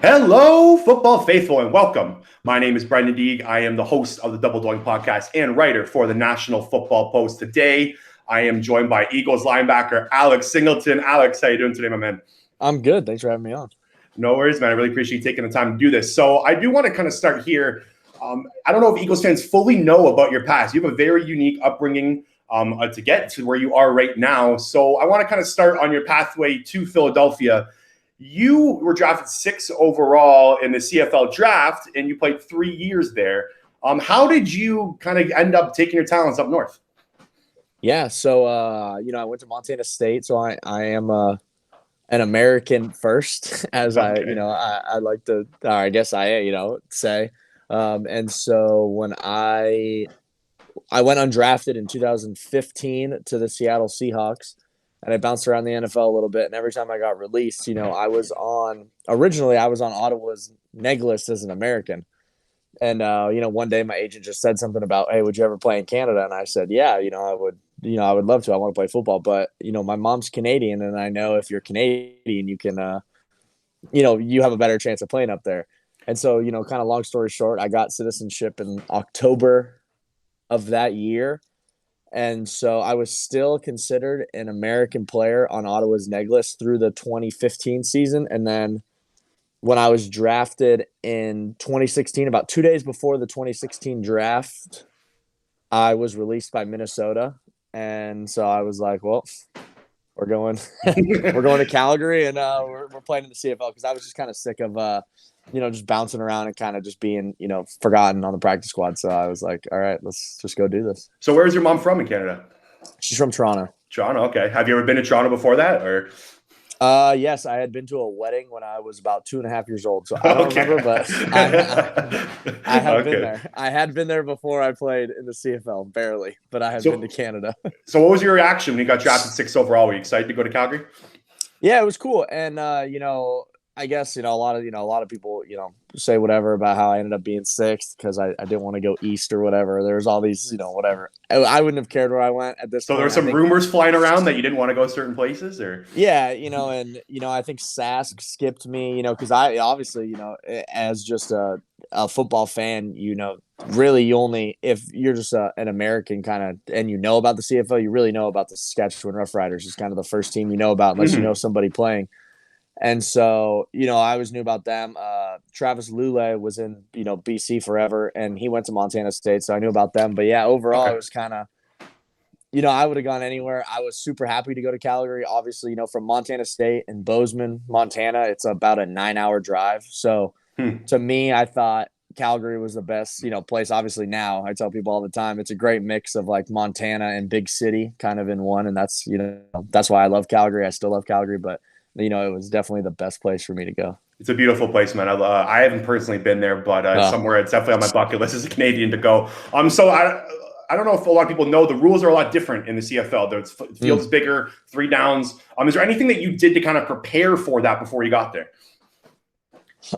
Hello, football faithful, and welcome. My name is Brenden Deeg. I am the host of the Double Doink podcast and writer for the National Football Post. Today, I am joined by Eagles linebacker Alex Singleton. Alex, how you doing today, my man? I'm good. Thanks for having me on. No worries, man. I really appreciate you taking the time to do this. So I do want to kind of start here. I don't know if Eagles fans fully know about your past. You have a very unique upbringing to get to where you are right now. So I want to kind of start on your pathway to Philadelphia. You were drafted 6th overall in the CFL draft, and you played 3 years there. How did you kind of end up taking your talents up north? Yeah, so I went to Montana State, so I am an American first, as Okay. I like to, or I guess I say. And so when I went undrafted in 2015 to the Seattle Seahawks, and I bounced around the NFL a little bit. And every time I got released, originally I was on Ottawa's neg list as an American. And, one day my agent just said something about, hey, would you ever play in Canada? And I said, yeah, I would love to. I want to play football. But, my mom's Canadian. And I know if you're Canadian, you can, you have a better chance of playing up there. And so, kind of long story short, I got citizenship in October of that year. And so I was still considered an American player on Ottawa's neg list through the 2015 season. And then when I was drafted in 2016, about 2 days before the 2016 draft, I was released by Minnesota. And so I was like, well, we're going to Calgary, and we're playing in the CFL, because I was just kind of sick of just bouncing around and kind of just being forgotten on the practice squad. So I was like, all right, let's just go do this. So where's your mom from in Canada? She's from Toronto. Toronto, okay. Have you ever been to Toronto before that, or? Yes, I had been to a wedding when I was about 2.5 years old, so I don't remember, but I have been there. I had been there before I played in the CFL, barely, but I have been to Canada. So what was your reaction when you got drafted 6th overall? Were you excited to go to Calgary? Yeah, it was cool, and I guess a lot of people say whatever about how I ended up being 6th because I didn't want to go east or whatever. There's all these whatever. I wouldn't have cared where I went at this point. So there were some rumors flying around that you didn't want to go certain places, or? Yeah, and I think Sask skipped me, because I obviously as just a football fan, really you only, if you're just an American kind of, and about the CFL, you really know about the Saskatchewan Roughriders. Is kind of the first team you know about unless you know somebody playing. And so, I always knew about them. Travis Lule was in, BC forever, and he went to Montana State, so I knew about them. But yeah, overall, It was kind of, I would have gone anywhere. I was super happy to go to Calgary. Obviously, from Montana State and Bozeman, Montana, it's about a 9-hour drive. So to me, I thought Calgary was the best, place. Obviously now I tell people all the time, it's a great mix of like Montana and big city kind of in one. And that's, that's why I love Calgary. I still love Calgary, but it was definitely the best place for me to go. It's a beautiful place, man. I haven't personally been there, but somewhere it's definitely on my bucket list as a Canadian to go. So I don't know if a lot of people know the rules are a lot different in the CFL. The field is bigger, 3 downs. Is there anything that you did to kind of prepare for that before you got there?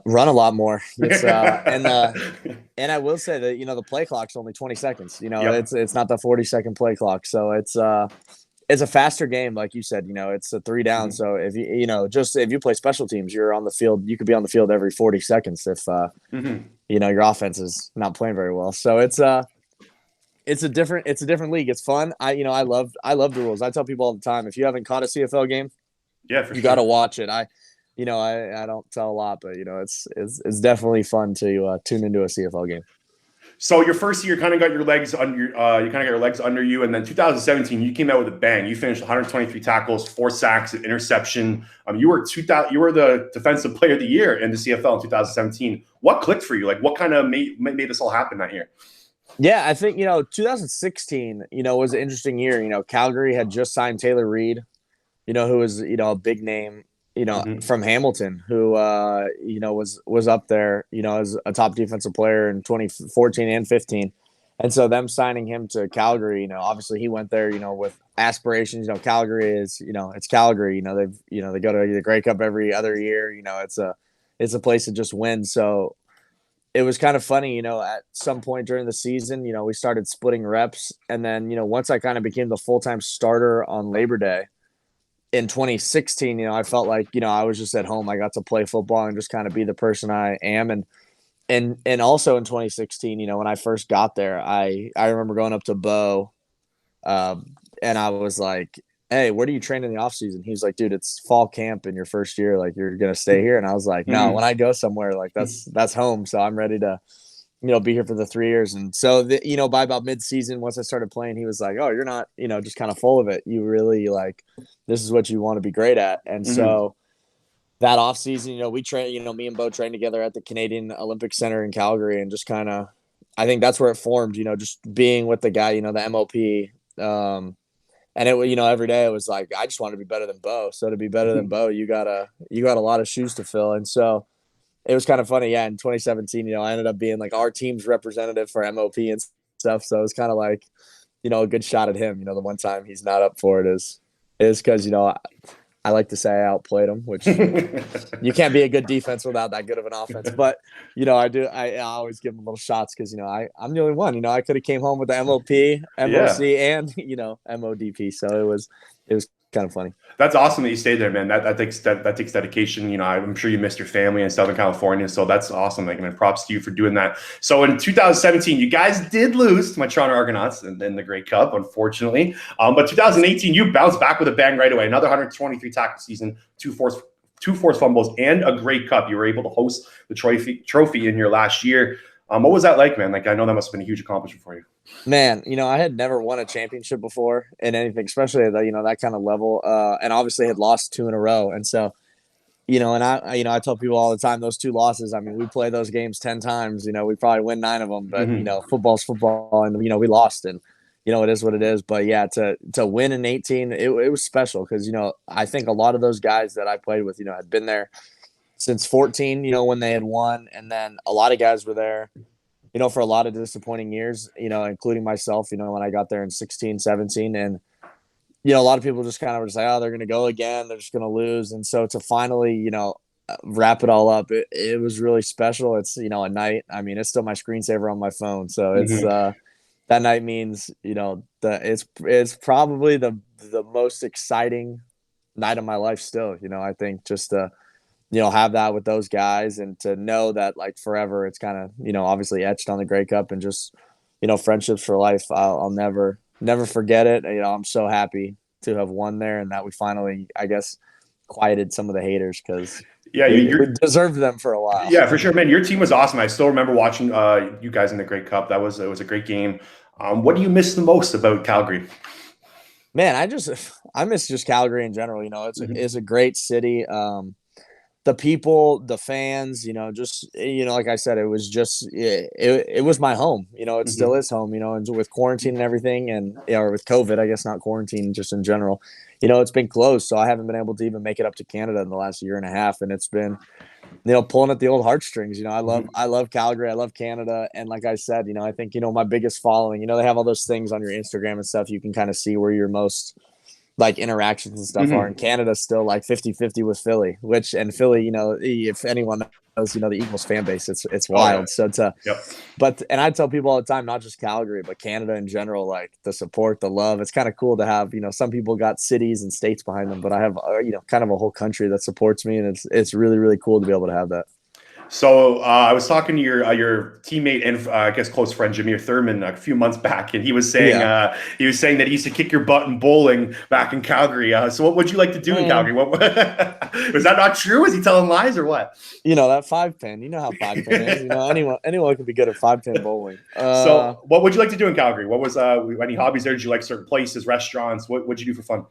Run a lot more. And I will say that the play clock's only 20 seconds. It's not the 40-second play clock, so it's a faster game, like you said. It's a 3 down. So if if you play special teams, you're on the field. You could be on the field every 40 seconds if your offense is not playing very well. So it's a different league. It's fun. I love the rules. I tell people all the time, if you haven't caught a CFL game, you got to watch it. I don't tell a lot, but it's definitely fun to tune into a CFL game. So your first year, kind of got your legs under you, and then 2017, you came out with a bang. You finished 123 tackles, 4 sacks, an interception. You were the defensive player of the year in the CFL in 2017. What clicked for you? Like, what kind of made this all happen that year? Yeah, I think 2016 was an interesting year. Calgary had just signed Taylor Reed, who was a big name. From Hamilton, who was up there, as a top defensive player in 2014 and 15. And so them signing him to Calgary, obviously he went there, with aspirations. Calgary is, it's Calgary. They go to the Grey Cup every other year. It's a place to just win. So it was kind of funny, at some point during the season, we started splitting reps. And then, once I kind of became the full-time starter on Labor Day, in 2016, I felt like, I was just at home. I got to play football and just kind of be the person I am. And also in 2016, when I first got there, I remember going up to Bo, and I was like, "Hey, where do you train in the off season?" He's like, "Dude, it's fall camp in your first year. Like, you're gonna stay here." And I was like, "No, when I go somewhere, like that's home. So I'm ready to, be here for the 3 years." And so, by about mid-season, once I started playing, he was like, "Oh, you're not, just kind of full of it. You really like, this is what you want to be great at." And so that off season, we train, me and Bo trained together at the Canadian Olympic Center in Calgary, and just kind of, I think that's where it formed, just being with the guy, the MOP. And it, every day it was like, I just want to be better than Bo. So to be better than Bo, you got a lot of shoes to fill. And so it was kind of funny. Yeah. In 2017, I ended up being like our team's representative for MOP and stuff. So it was kind of like, a good shot at him. The one time he's not up for it is because, I like to say I outplayed him, which you can't be a good defense without that good of an offense. But, I always give him little shots because, I'm the only one. I could have came home with the MOP, MOC, and, MODP. So it was kind of funny. That's awesome that you stayed there, man. That takes dedication. I'm sure you missed your family in Southern California, so that's awesome. Like, props to you for doing that. So in 2017, you guys did lose to my Toronto Argonauts in the Grey Cup, unfortunately. But 2018, you bounced back with a bang right away. Another 123 tackle season, two forced fumbles, and a Grey Cup. You were able to host the trophy in your last year. What was that like, man? Like, I know that must have been a huge accomplishment for you. Man, I had never won a championship before in anything, especially at that kind of level. And obviously had lost 2 in a row. And so, and I tell people all the time, those 2 losses, I mean, we play those games 10 times, we probably win 9 of them, but football's football, and, we lost, and, it is what it is. But yeah, to win in 18, it was special. Cause I think a lot of those guys that I played with, had been there since 14, when they had won. And then a lot of guys were there, for a lot of disappointing years, including myself, when I got there in 16, 17. And, a lot of people just kind of were just like, oh, they're going to go again. They're just going to lose. And so to finally, wrap it all up, it was really special. It's, a night. I mean, it's still my screensaver on my phone. So it's, that night means, it's probably the most exciting night of my life still. I think just have that with those guys, and to know that like forever, it's kind of, obviously etched on the Grey Cup, and just, friendships for life. I'll never forget it. I'm so happy to have won there, and that we finally, I guess, quieted some of the haters, because we deserved them for a while. Yeah, for sure, man. Your team was awesome. I still remember watching you guys in the Grey Cup. It was a great game. What do you miss the most about Calgary? Man, I miss just Calgary in general. It's a great city. The people, the fans, just, like I said, it was just, it was my home, it still is home, and with quarantine and everything, and, or with COVID, I guess not quarantine, just in general, it's been closed. So I haven't been able to even make it up to Canada in the last year and a half. And it's been, pulling at the old heartstrings. I love Calgary. I love Canada. And like I said, I think, my biggest following, they have all those things on your Instagram and stuff. You can kind of see where your most like interactions and stuff are. In Canada, still like 50-50 with Philly, and Philly, if anyone knows, the Eagles fan base, it's wild. So and I tell people all the time, not just Calgary, but Canada in general, like the support, the love, it's kind of cool to have, some people got cities and states behind them, but I have, kind of a whole country that supports me. And it's really, really cool to be able to have that. So I was talking to your teammate and I guess close friend Jameer Thurman a few months back, and he was saying that he used to kick your butt in bowling back in Calgary. So what would you like to do in Calgary? What was that not true? Is he telling lies or what? That 5-pin. How 5-pin is. Anyone can be good at 5-pin bowling. So what would you like to do in Calgary? What was any hobbies there? Did you like certain places, restaurants? What would you do for fun?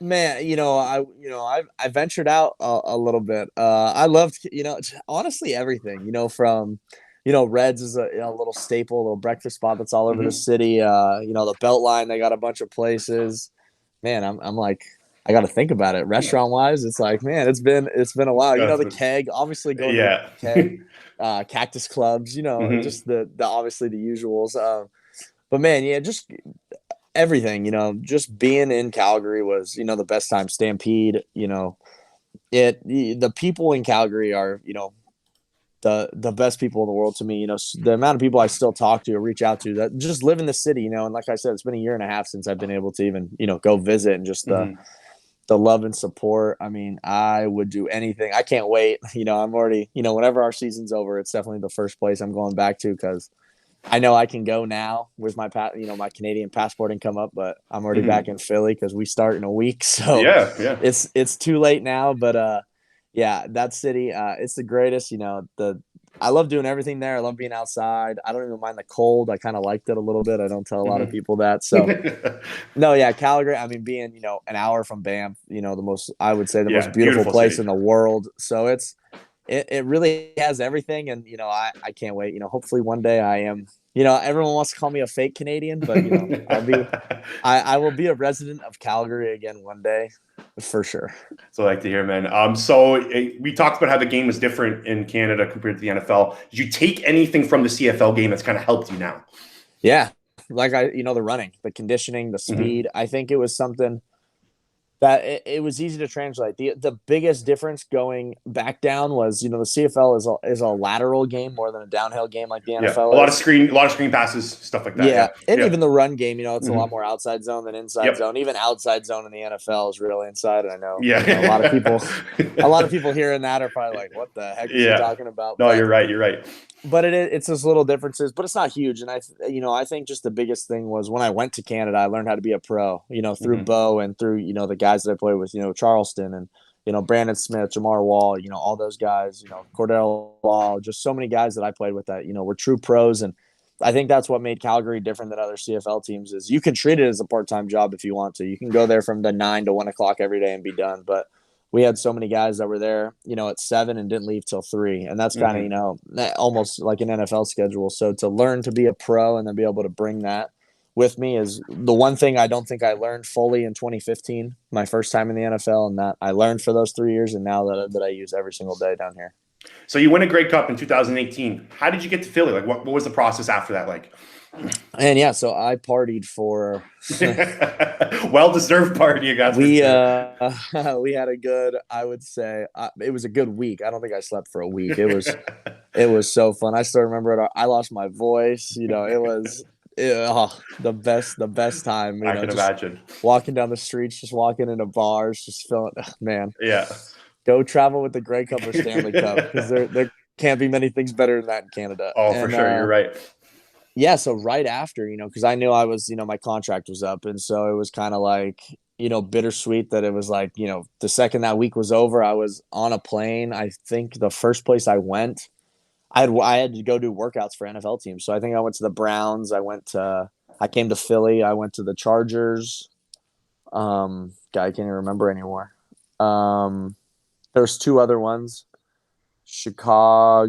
Man, I ventured out a little bit. I loved, honestly everything, from, Reds is a little staple, a little breakfast spot that's all over the city. The Beltline, they got a bunch of places. Man, I'm like, I got to think about it. Restaurant wise, it's like, man, it's been a while. The Keg, obviously going to the Keg, Cactus Clubs, just the obviously the usuals. But man, just everything, just being in Calgary was, the best time. Stampede, the people in Calgary are, the best people in the world to me. The amount of people I still talk to or reach out to that just live in the city, and like I said, it's been a year and a half since I've been able to even, go visit, and just the love and support. I mean, I would do anything. I can't wait. I'm already, whenever our season's over, it's definitely the first place I'm going back to because I know I can go now with my Canadian passport and come up, but I'm already back in Philly because we start in a week. So Yeah. it's too late now. But yeah, that city, it's the greatest. I love doing everything there. I love being outside. I don't even mind the cold. I kind of liked it a little bit. I don't tell a lot of people that. So no, yeah, Calgary. I mean, being an hour from Banff, I would say the most beautiful place city in the world. So it really has everything, and I can't wait. Hopefully one day I am. Everyone wants to call me a fake Canadian, but I will be a resident of Calgary again one day, for sure. So I like to hear, man. So we talked about how the game is different in Canada compared to the NFL. Did you take anything from the CFL game that's kind of helped you now? Yeah, like the running, the conditioning, the speed. I think it was something that it was easy to translate. The biggest difference going back down was the CFL is a lateral game more than a downhill game like the NFL. A lot of screen passes, stuff like that. Yeah, and even the run game, it's a lot more outside zone than inside zone. Even outside zone in the NFL is really inside. I know. Yeah, a lot of people hearing that are probably like, "What the heck is he talking about?" No, you're right. You're right. But it's those little differences, but it's not huge. And I think just the biggest thing was when I went to Canada, I learned how to be a pro, through Bo and through, the guys that I played with, Charleston and, Brandon Smith, Jamar Wall, all those guys, Cordell Law, just so many guys that I played with that, were true pros. And I think that's what made Calgary different than other CFL teams is you can treat it as a part-time job if you want to. You can go there from the 9 to 1 o'clock every day and be done. But we had so many guys that were there, at 7 and didn't leave till 3. And that's kind of, almost like an NFL schedule. So to learn to be a pro and then be able to bring that with me is the one thing I don't think I learned fully in 2015, my first time in the NFL, and that I learned for those 3 years and now that I use every single day down here. So you win a Grey Cup in 2018. How did you get to Philly? Like what was the process after that like? And yeah, so I partied for well-deserved party. We had a good, I would say, it was a good week. I don't think I slept for a week. It was so fun. I still remember it. I lost my voice. It was the best time. I can imagine walking down the streets, just walking into bars, just feeling, man. Yeah. Go travel with the Grey Cup or Stanley Cup because there can't be many things better than that in Canada. Oh, for sure, you're right. Yeah, so right after, because I knew I was, my contract was up. And so it was kind of like, bittersweet that it was like, the second that week was over, I was on a plane. I think the first place I went, I had to go do workouts for NFL teams. So I think I went to the Browns. I came to Philly. I went to the Chargers. I can't even remember anymore. There's 2 other ones. Chicago.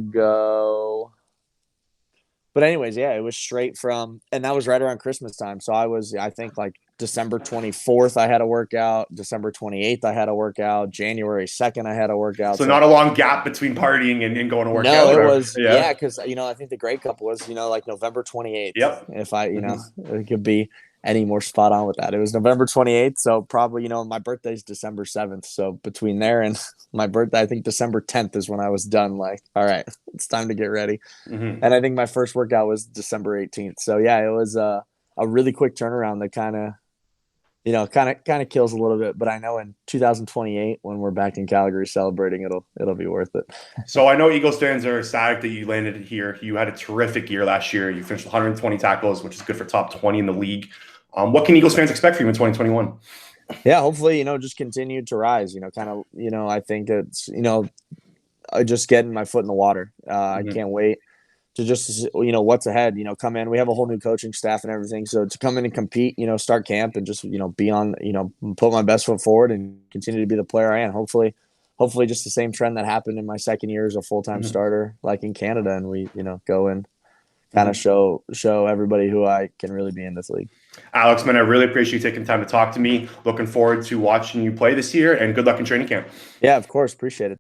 But anyways, yeah, it was straight from, and that was right around Christmas time. So I think like December 24th, I had a workout. December 28th, I had a workout. January 2nd, I had a workout. So not a long gap between partying and going to work out? No, it was, because, I think the Grey Cup was, like November 28th. Yep. If it could be any more spot on with that. It was November 28th. So probably, my birthday's December 7th. So between there and my birthday, I think December 10th is when I was done. Like, all right, it's time to get ready. And I think my first workout was December 18th. So yeah, it was a really quick turnaround that kind of kills a little bit. But I know in 2028, when we're back in Calgary celebrating, it'll be worth it. So I know Eagles fans are ecstatic that you landed here. You had a terrific year last year. You finished 120 tackles, which is good for top 20 in the league. What can Eagles fans expect from you in 2021? Yeah, hopefully, just continue to rise, I think it's, just getting my foot in the water. I can't wait to just, what's ahead, come in. We have a whole new coaching staff and everything. So to come in and compete, start camp and just, be on, put my best foot forward and continue to be the player I am. Hopefully just the same trend that happened in my second year as a full-time starter, like in Canada. And we, go and kind of show everybody who I can really be in this league. Alex, man, I really appreciate you taking time to talk to me. Looking forward to watching you play this year, and good luck in training camp. Yeah, of course. Appreciate it.